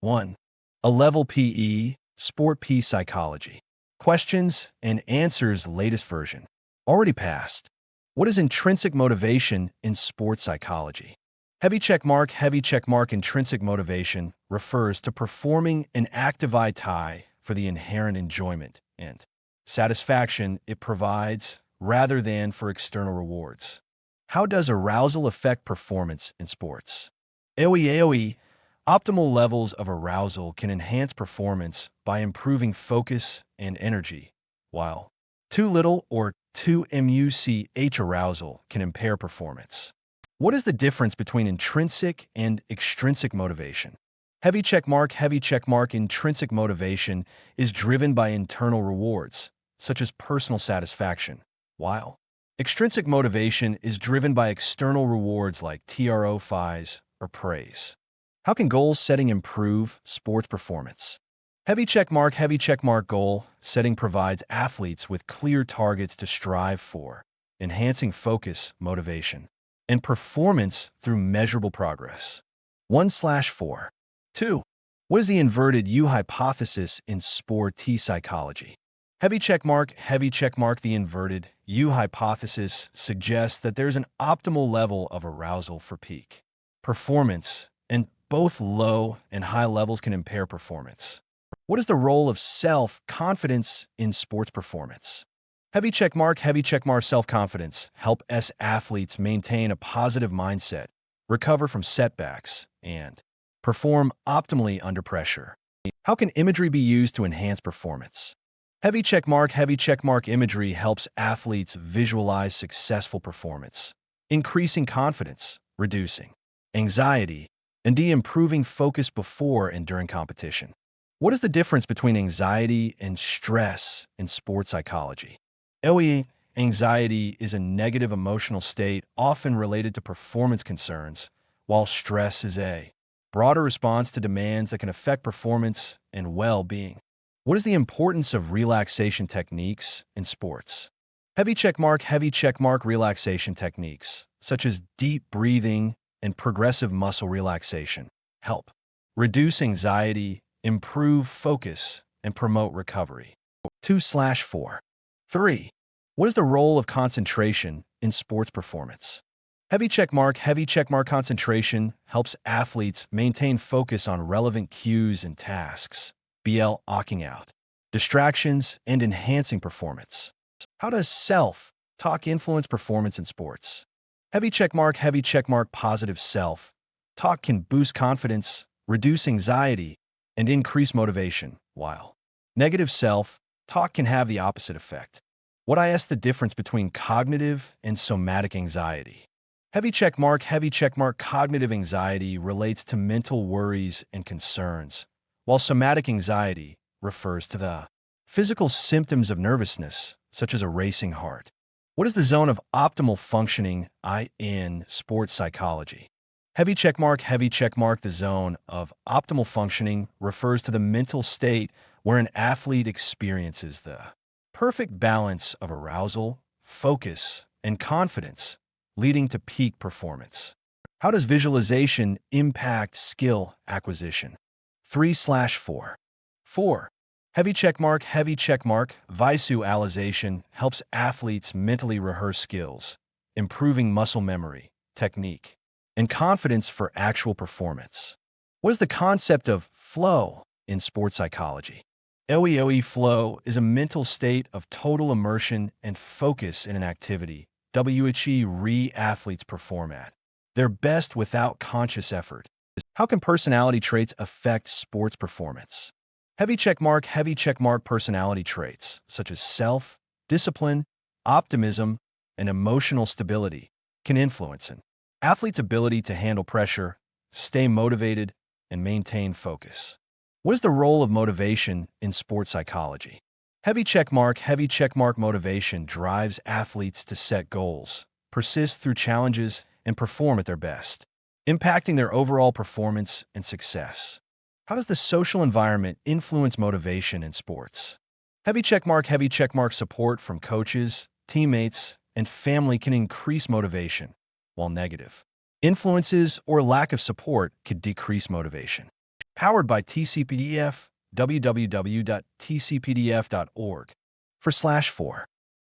1. A level PE, Sport P Psychology. Questions and answers latest version. Already passed. What is intrinsic motivation in sports psychology? Heavy check mark. Intrinsic motivation refers to performing an active tie for the inherent enjoyment and satisfaction it provides rather than for external rewards. How does arousal affect performance in sports? AOE. Optimal levels of arousal can enhance performance by improving focus and energy, while too little or too much arousal can impair performance. What is the difference between intrinsic and extrinsic motivation? Heavy check mark. Intrinsic motivation is driven by internal rewards, such as personal satisfaction, while extrinsic motivation is driven by external rewards like TROs or praise. How can goal setting improve sports performance? Heavy check mark. Goal setting provides athletes with clear targets to strive for, enhancing focus, motivation, and performance through measurable progress. 1/4. 2. What is the inverted U hypothesis in sport T psychology? Heavy check mark. The inverted U hypothesis suggests that there's an optimal level of arousal for peak performance, and both low and high levels can impair performance. What is the role of self-confidence in sports performance? Heavy check mark. Self-confidence helps athletes maintain a positive mindset, recover from setbacks, and perform optimally under pressure. How can imagery be used to enhance performance? Heavy check mark. Imagery helps athletes visualize successful performance, increasing confidence, reducing anxiety, and improving focus before and during competition. What is the difference between anxiety and stress in sports psychology? Anxiety is a negative emotional state often related to performance concerns, while stress is a broader response to demands that can affect performance and well-being. What is the importance of relaxation techniques in sports? Heavy check mark. Relaxation techniques, such as deep breathing and progressive muscle relaxation, help reduce anxiety, improve focus, and promote recovery. 2/4. 3. What is the role of concentration in sports performance? Heavy check mark. Concentration helps athletes maintain focus on relevant cues and tasks, blocking out distractions and enhancing performance. How does self-talk influence performance in sports? Heavy check mark. Positive self-talk can boost confidence, reduce anxiety, and increase motivation, while negative self-talk can have the opposite effect. What is the difference between cognitive and somatic anxiety? Heavy check mark. Cognitive anxiety relates to mental worries and concerns, while somatic anxiety refers to the physical symptoms of nervousness, such as a racing heart. What is the zone of optimal functioning in sports psychology? Heavy check mark. The zone of optimal functioning refers to the mental state where an athlete experiences the perfect balance of arousal, focus, and confidence, leading to peak performance. How does visualization impact skill acquisition? 3/4. 4. Heavy check mark. Visualization helps athletes mentally rehearse skills, improving muscle memory, technique, and confidence for actual performance. What is the concept of flow in sports psychology? Flow is a mental state of total immersion and focus in an activity athletes perform at their best without conscious effort. How can personality traits affect sports performance? Heavy check mark. Personality traits, such as self-discipline, optimism, and emotional stability, can influence an athlete's ability to handle pressure, stay motivated, and maintain focus. What is the role of motivation in sports psychology? Heavy check mark. Motivation drives athletes to set goals, persist through challenges, and perform at their best, impacting their overall performance and success. How does the social environment influence motivation in sports? Heavy check mark. Support from coaches, teammates, and family can increase motivation, while negative influences or lack of support could decrease motivation. Powered by TCPDF, www.tcpdf.org/4.